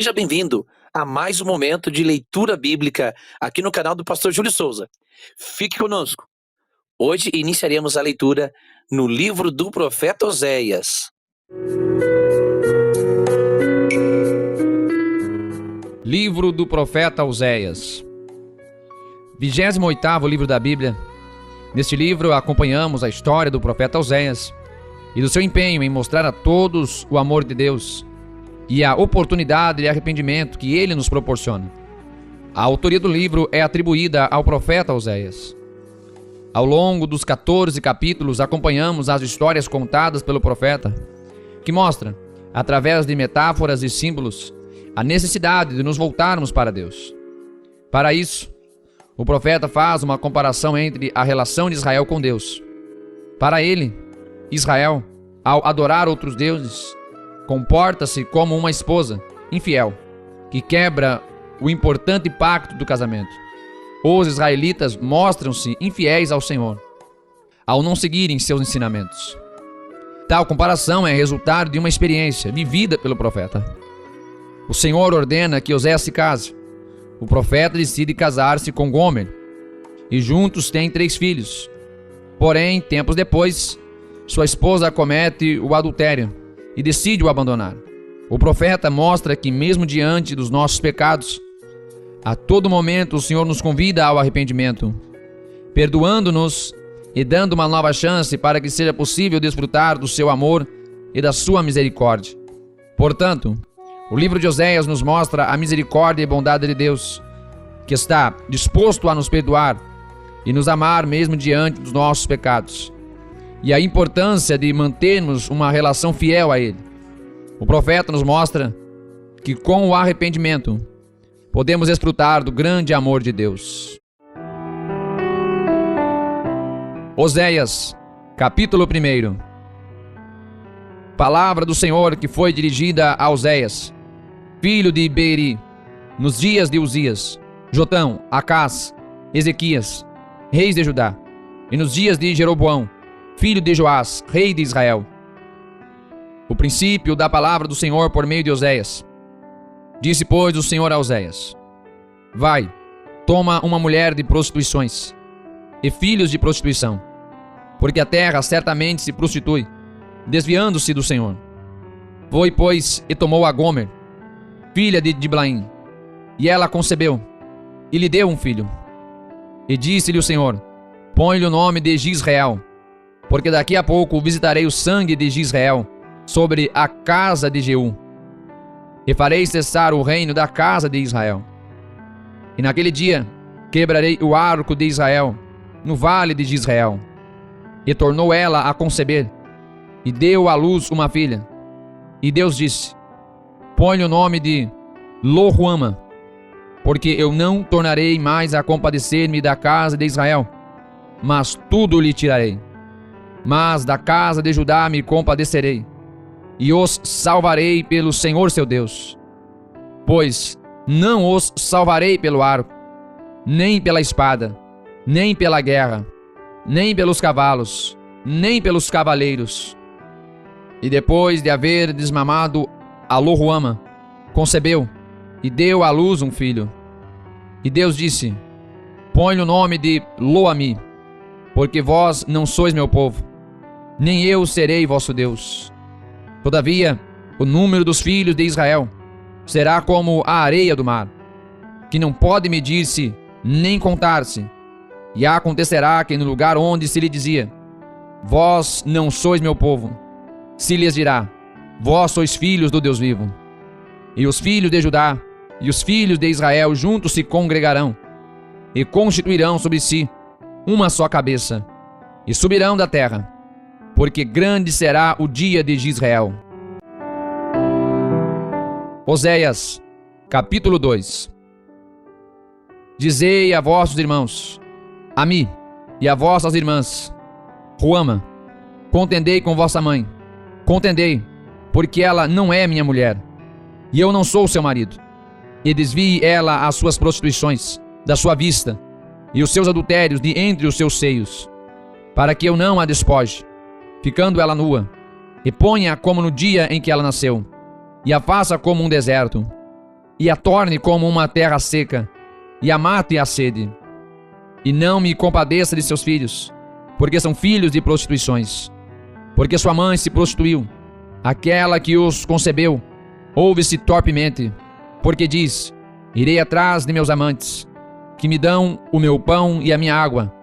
Seja bem-vindo a mais um momento de leitura bíblica aqui no canal do Pastor Júlio Souza. Fique conosco. Hoje iniciaremos a leitura no livro do profeta Oséias. Livro do profeta Oséias. 28º livro da Bíblia. Neste livro acompanhamos a história do profeta Oséias e do seu empenho em mostrar a todos o amor de Deus e a oportunidade de arrependimento que ele nos proporciona. A autoria do livro é atribuída ao profeta Oséias. Ao longo dos 14 capítulos acompanhamos as histórias contadas pelo profeta, que mostra, através de metáforas e símbolos, a necessidade de nos voltarmos para Deus. Para isso, o profeta faz uma comparação entre a relação de Israel com Deus. Para ele, Israel, ao adorar outros deuses, comporta-se como uma esposa infiel, que quebra o importante pacto do casamento. Os israelitas mostram-se infiéis ao Senhor, ao não seguirem seus ensinamentos. Tal comparação é resultado de uma experiência vivida pelo profeta. O Senhor ordena que Oséias se case. O profeta decide casar-se com Gomer, e juntos têm 3 filhos. Porém, tempos depois, sua esposa comete o adultério e decide o abandonar. O profeta mostra que, mesmo diante dos nossos pecados, a todo momento o Senhor nos convida ao arrependimento, perdoando-nos e dando uma nova chance para que seja possível desfrutar do seu amor e da sua misericórdia. Portanto, o livro de Oséias nos mostra a misericórdia e bondade de Deus, que está disposto a nos perdoar e nos amar mesmo diante dos nossos pecados, e a importância de mantermos uma relação fiel a Ele. O profeta nos mostra que com o arrependimento podemos desfrutar do grande amor de Deus. Oséias, capítulo 1. Palavra do Senhor que foi dirigida a Oséias, filho de Beeri, nos dias de Uzias, Jotão, Acás, Ezequias, reis de Judá, e nos dias de Jeroboão, filho de Joás, rei de Israel. O princípio da palavra do Senhor por meio de Oséias. Disse, pois, o Senhor a Oséias: Vai, toma uma mulher de prostituições e filhos de prostituição, porque a terra certamente se prostitui, desviando-se do Senhor. Foi, pois, e tomou a Gomer, filha de Diblaim, e ela concebeu, e lhe deu um filho. E disse-lhe o Senhor: Põe-lhe o nome de Gisrael, porque daqui a pouco visitarei o sangue de Gisrael sobre a casa de Jeú, e farei cessar o reino da casa de Israel. E naquele dia quebrarei o arco de Israel no vale de Gisrael. E tornou ela a conceber, e deu à luz uma filha. E Deus disse: Põe-lhe o nome de Lo-ruama, porque eu não tornarei mais a compadecer-me da casa de Israel, mas tudo lhe tirarei. Mas da casa de Judá me compadecerei, e os salvarei pelo Senhor seu Deus. Pois não os salvarei pelo arco, nem pela espada, nem pela guerra, nem pelos cavalos, nem pelos cavaleiros. E depois de haver desmamado a Lo-ruama, concebeu e deu à luz um filho. E Deus disse: Põe-lhe o nome de Lo-ami, porque vós não sois meu povo, nem eu serei vosso Deus. Todavia, o número dos filhos de Israel será como a areia do mar, que não pode medir-se nem contar-se. E acontecerá que no lugar onde se lhe dizia: Vós não sois meu povo, se lhes dirá: Vós sois filhos do Deus vivo. E os filhos de Judá e os filhos de Israel juntos se congregarão, e constituirão sobre si uma só cabeça, e subirão da terra, porque grande será o dia de Gisrael. Oséias, capítulo 2. Dizei a vossos irmãos, a mim e a vossas irmãs: Ruama, contendei com vossa mãe, contendei, porque ela não é minha mulher, e eu não sou seu marido. E desvie ela as suas prostituições da sua vista, e os seus adultérios de entre os seus seios, para que eu não a despoje, ficando ela nua, e ponha como no dia em que ela nasceu, e a faça como um deserto, e a torne como uma terra seca, e a mate a sede. E não me compadeça de seus filhos, porque são filhos de prostituições. Porque sua mãe se prostituiu, aquela que os concebeu, ouve-se torpemente, porque diz: irei atrás de meus amantes, que me dão o meu pão e a minha água,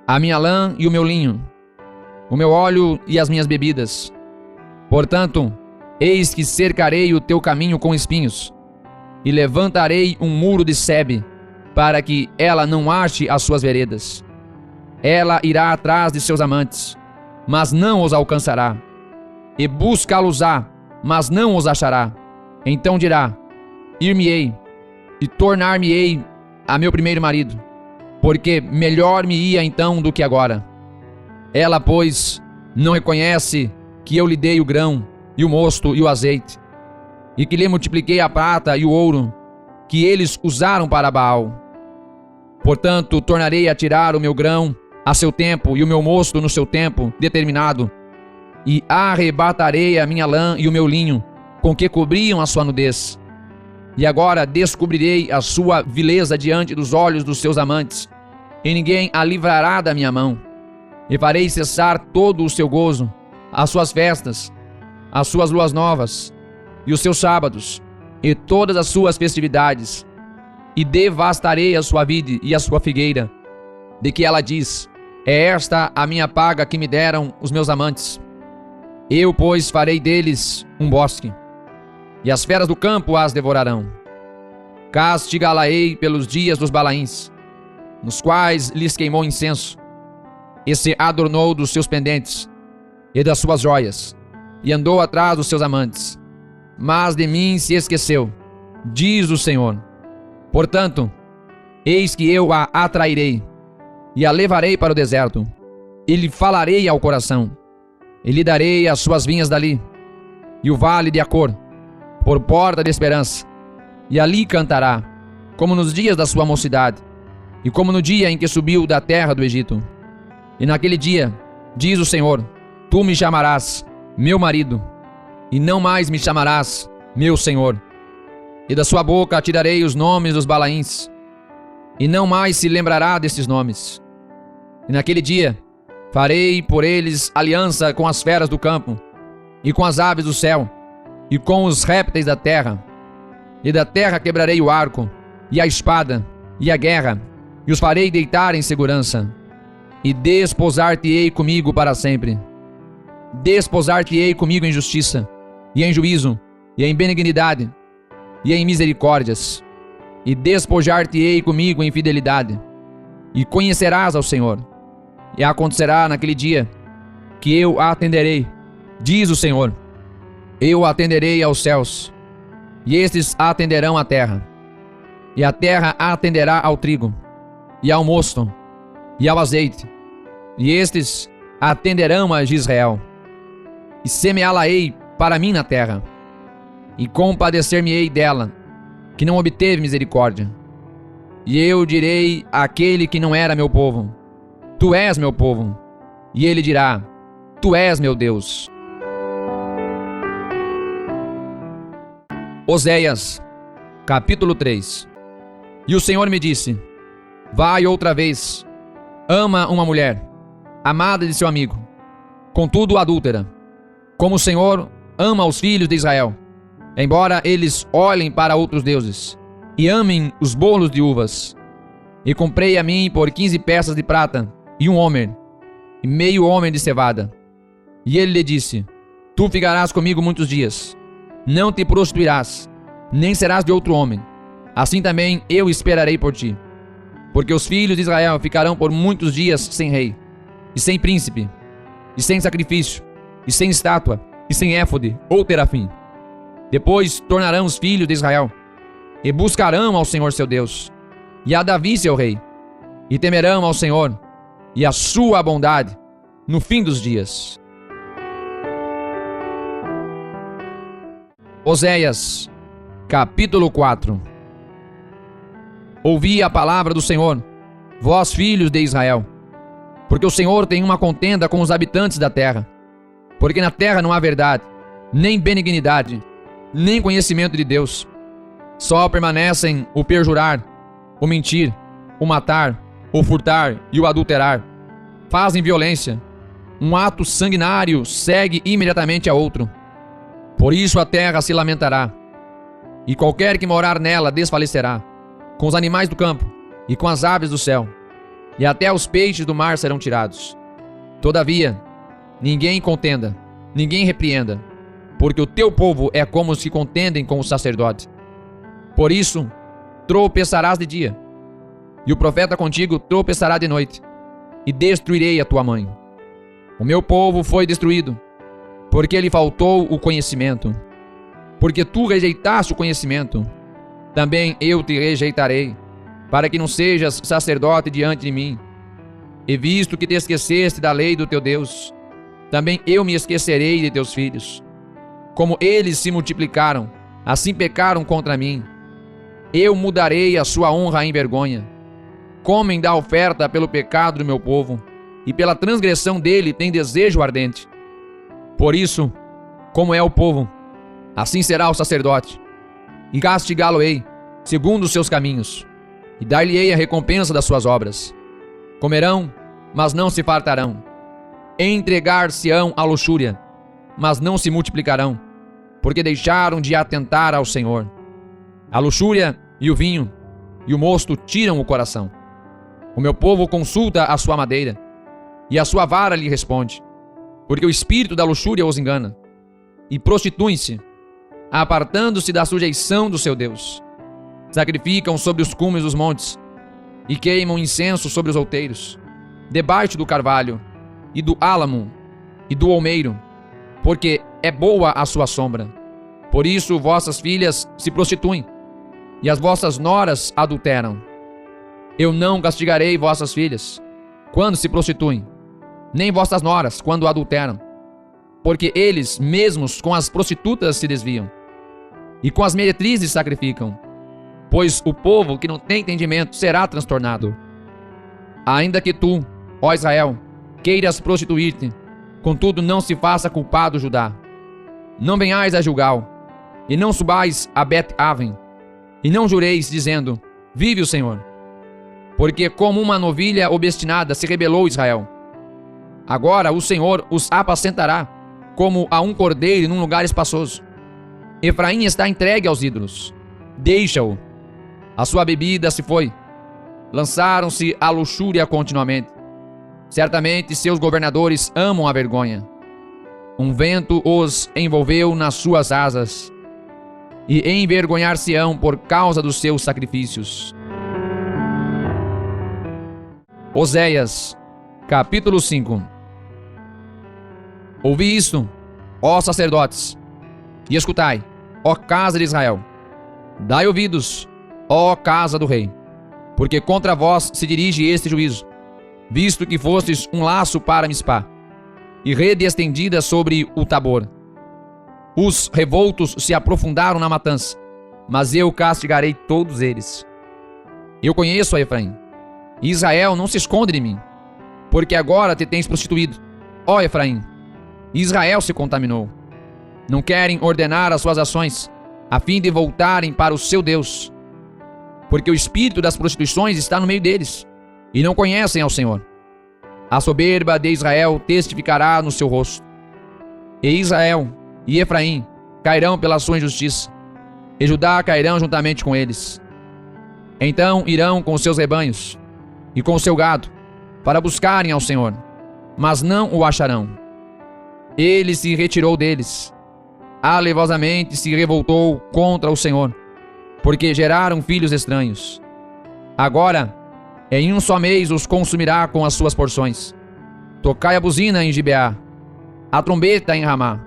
a minha lã e o meu linho, o meu óleo e as minhas bebidas. Portanto, eis que cercarei o teu caminho com espinhos, e levantarei um muro de sebe, para que ela não ache as suas veredas. Ela irá atrás de seus amantes, mas não os alcançará, e buscá-los-á, mas não os achará. Então dirá: ir-me-ei, e tornar-me-ei a meu primeiro marido, porque melhor me ia então do que agora. Ela, pois, não reconhece que eu lhe dei o grão, e o mosto e o azeite, e que lhe multipliquei a prata e o ouro, que eles usaram para Baal. Portanto, tornarei a tirar o meu grão a seu tempo, e o meu mosto no seu tempo determinado, e arrebatarei a minha lã e o meu linho, com que cobriam a sua nudez. E agora descobrirei a sua vileza diante dos olhos dos seus amantes, e ninguém a livrará da minha mão. E farei cessar todo o seu gozo, as suas festas, as suas luas novas, e os seus sábados, e todas as suas festividades, e devastarei a sua vide e a sua figueira, de que ela diz: é esta a minha paga que me deram os meus amantes. Eu, pois, farei deles um bosque, e as feras do campo as devorarão. Castigá-la-ei pelos dias dos Balaíns, nos quais lhes queimou incenso, e se adornou dos seus pendentes e das suas joias, e andou atrás dos seus amantes. Mas de mim se esqueceu, diz o Senhor. Portanto, eis que eu a atrairei, e a levarei para o deserto, e lhe falarei ao coração, e lhe darei as suas vinhas dali, e o vale de Acor, por porta de esperança, e ali cantará, como nos dias da sua mocidade, e como no dia em que subiu da terra do Egito. E naquele dia, diz o Senhor, tu me chamarás meu marido, e não mais me chamarás meu Senhor. E da sua boca tirarei os nomes dos Balaíns, e não mais se lembrará desses nomes. E naquele dia, farei por eles aliança com as feras do campo, e com as aves do céu, e com os répteis da terra. E da terra quebrarei o arco, e a espada, e a guerra, e os farei deitar em segurança. E desposar-te-ei comigo para sempre. Desposar-te-ei comigo em justiça, e em juízo, e em benignidade, e em misericórdias. E despojar-te-ei comigo em fidelidade. E conhecerás ao Senhor. E acontecerá naquele dia que eu a atenderei, diz o Senhor. Eu atenderei aos céus, e estes atenderão à terra. E a terra atenderá ao trigo, e ao mosto, e ao azeite, e estes atenderão a Israel. E semeá-la-ei para mim na terra, e compadecer-me-ei dela, que não obteve misericórdia. E eu direi àquele que não era meu povo: tu és meu povo. E ele dirá: tu és meu Deus. Oséias, capítulo 3. E o Senhor me disse: vai outra vez, ama uma mulher, amada de seu amigo, contudo adúltera, como o Senhor ama os filhos de Israel, embora eles olhem para outros deuses, e amem os bolos de uvas. E comprei a mim por 15 peças de prata, e um homer, e meio homer de cevada. E ele lhe disse: tu ficarás comigo muitos dias, não te prostituirás, nem serás de outro homem. Assim também eu esperarei por ti. Porque os filhos de Israel ficarão por muitos dias sem rei, e sem príncipe, e sem sacrifício, e sem estátua, e sem éfode ou terafim. Depois tornarão os filhos de Israel, e buscarão ao Senhor seu Deus, e a Davi seu rei, e temerão ao Senhor, e a sua bondade, no fim dos dias. Oséias, capítulo 4. Ouvi a palavra do Senhor, vós filhos de Israel, porque o Senhor tem uma contenda com os habitantes da terra, porque na terra não há verdade, nem benignidade, nem conhecimento de Deus. Só permanecem o perjurar, o mentir, o matar, o furtar e o adulterar. Fazem violência. Um ato sanguinário segue imediatamente a outro. Por isso a terra se lamentará, e qualquer que morar nela desfalecerá, com os animais do campo e com as aves do céu, e até os peixes do mar serão tirados. Todavia, ninguém contenda, ninguém repreenda, porque o teu povo é como os que contendem com o sacerdote. Por isso, tropeçarás de dia, e o profeta contigo tropeçará de noite, e destruirei a tua mãe. O meu povo foi destruído, porque lhe faltou o conhecimento. Porque tu rejeitaste o conhecimento, também eu te rejeitarei, para que não sejas sacerdote diante de mim. E visto que te esqueceste da lei do teu Deus, também eu me esquecerei de teus filhos. Como eles se multiplicaram, assim pecaram contra mim. Eu mudarei a sua honra em vergonha. Comem da oferta pelo pecado do meu povo, e pela transgressão dele tem desejo ardente. Por isso, como é o povo, assim será o sacerdote, e castigá-lo-ei segundo os seus caminhos, e dar-lhe-ei a recompensa das suas obras. Comerão, mas não se fartarão. Entregar-se-ão à luxúria, mas não se multiplicarão, porque deixaram de atentar ao Senhor. A luxúria e o vinho e o mosto tiram o coração. O meu povo consulta a sua madeira, e a sua vara lhe responde, porque o espírito da luxúria os engana, e prostituem-se, apartando-se da sujeição do seu Deus. Sacrificam sobre os cumes dos montes, e queimam incenso sobre os outeiros, debaixo do carvalho, e do álamo, e do olmeiro, porque é boa a sua sombra. Por isso vossas filhas se prostituem, e as vossas noras adulteram. Eu não castigarei vossas filhas, quando se prostituem, nem vossas noras, quando adulteram, porque eles mesmos com as prostitutas se desviam, e com as meretrizes sacrificam, pois o povo que não tem entendimento será transtornado. Ainda que tu, ó Israel, queiras prostituir-te, contudo não se faça culpado Judá. Não venhais a Gilgal, e não subais a Bet-Aven, e não jureis, dizendo, vive o Senhor. Porque como uma novilha obstinada se rebelou Israel. Agora o Senhor os apacentará, como a um cordeiro num lugar espaçoso. Efraim está entregue aos ídolos. Deixa-o. A sua bebida se foi. Lançaram-se à luxúria continuamente. Certamente seus governadores amam a vergonha. Um vento os envolveu nas suas asas, e envergonhar-se-ão por causa dos seus sacrifícios. Oséias, capítulo 5. Ouvi isto, ó sacerdotes, e escutai, ó casa de Israel. Dai ouvidos, ó casa do rei, porque contra vós se dirige este juízo, visto que fostes um laço para Mispá, e rede estendida sobre o Tabor. Os revoltos se aprofundaram na matança, mas eu castigarei todos eles. Eu conheço a Efraim, e Israel não se esconde de mim, porque agora te tens prostituído, ó Efraim. Israel se contaminou. Não querem ordenar as suas ações, a fim de voltarem para o seu Deus, porque o espírito das prostituições está no meio deles, e não conhecem ao Senhor. A soberba de Israel testificará no seu rosto, e Israel e Efraim cairão pela sua injustiça, e Judá cairão juntamente com eles. Então irão com os seus rebanhos e com o seu gado, para buscarem ao Senhor, mas não o acharão. Ele se retirou deles, alevosamente se revoltou contra o Senhor, porque geraram filhos estranhos. Agora, em um só mês os consumirá com as suas porções. Tocai a buzina em Gibeá, a trombeta em Ramá.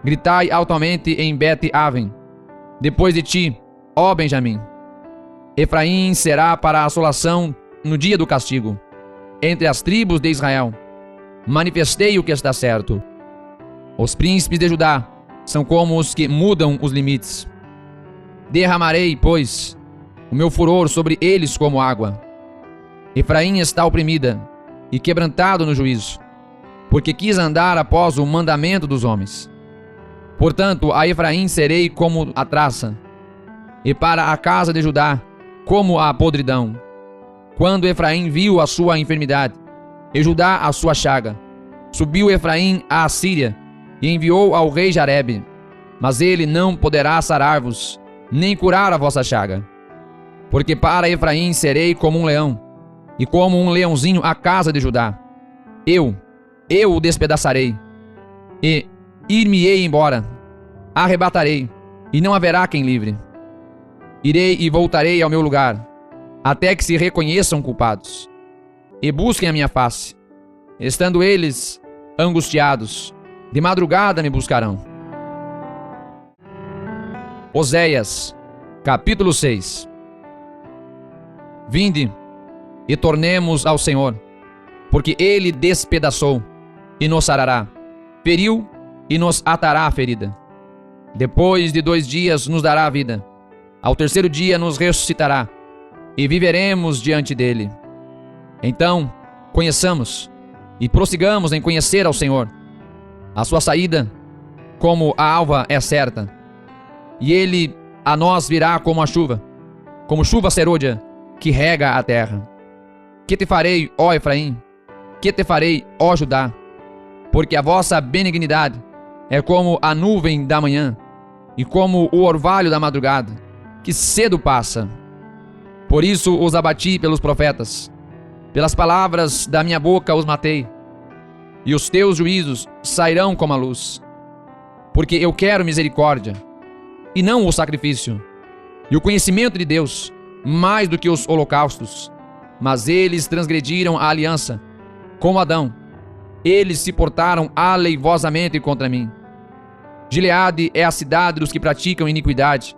Gritai altamente em Bet-Aven. Depois de ti, ó Benjamim. Efraim será para a assolação no dia do castigo. Entre as tribos de Israel, manifestei o que está certo. Os príncipes de Judá são como os que mudam os limites. Derramarei, pois, o meu furor sobre eles como água. Efraim está oprimida e quebrantado no juízo, porque quis andar após o mandamento dos homens. Portanto, a Efraim serei como a traça, e para a casa de Judá como a podridão. Quando Efraim viu a sua enfermidade e Judá a sua chaga, subiu Efraim à Síria e enviou ao rei Jarebe, mas ele não poderá sarar-vos, nem curar a vossa chaga. Porque para Efraim serei como um leão, e como um leãozinho a casa de Judá. Eu o despedaçarei, e ir-me-ei embora, arrebatarei, e não haverá quem livre. Irei e voltarei ao meu lugar, até que se reconheçam culpados, e busquem a minha face. Estando eles angustiados, de madrugada me buscarão. Oséias, capítulo 6. Vinde e tornemos ao Senhor, porque Ele despedaçou e nos sarará, feriu e nos atará a ferida. Depois de 2 dias nos dará a vida, ao terceiro dia nos ressuscitará, e viveremos diante dele. Então, conheçamos e prossigamos em conhecer ao Senhor. A sua saída, como a alva, é certa, e ele a nós virá como chuva serôdia, que rega a terra. Que te farei, ó Efraim? Que te farei, ó Judá? Porque a vossa benignidade é como a nuvem da manhã, e como o orvalho da madrugada, que cedo passa. Por isso os abati pelos profetas, pelas palavras da minha boca os matei, e os teus juízos sairão como a luz. Porque eu quero misericórdia, e não o sacrifício, e o conhecimento de Deus, mais do que os holocaustos. Mas eles transgrediram a aliança, como Adão. Eles se portaram aleivosamente contra mim. Gileade é a cidade dos que praticam iniquidade,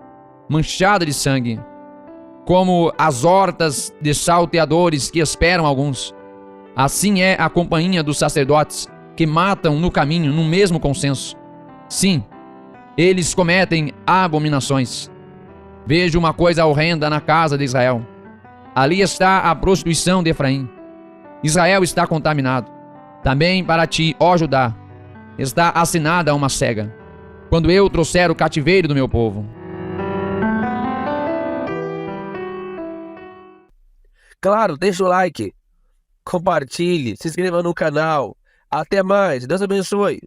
manchada de sangue, como as hortas de salteadores que esperam alguns. Assim é a companhia dos sacerdotes, que matam no caminho, no mesmo consenso. Sim, eles cometem abominações. Vejo uma coisa horrenda na casa de Israel. Ali está a prostituição de Efraim. Israel está contaminado. Também para ti, ó Judá, está assinada uma cega, quando eu trouxer o cativeiro do meu povo. Claro, deixa o like, compartilhe, se inscreva no canal. Até mais, Deus abençoe.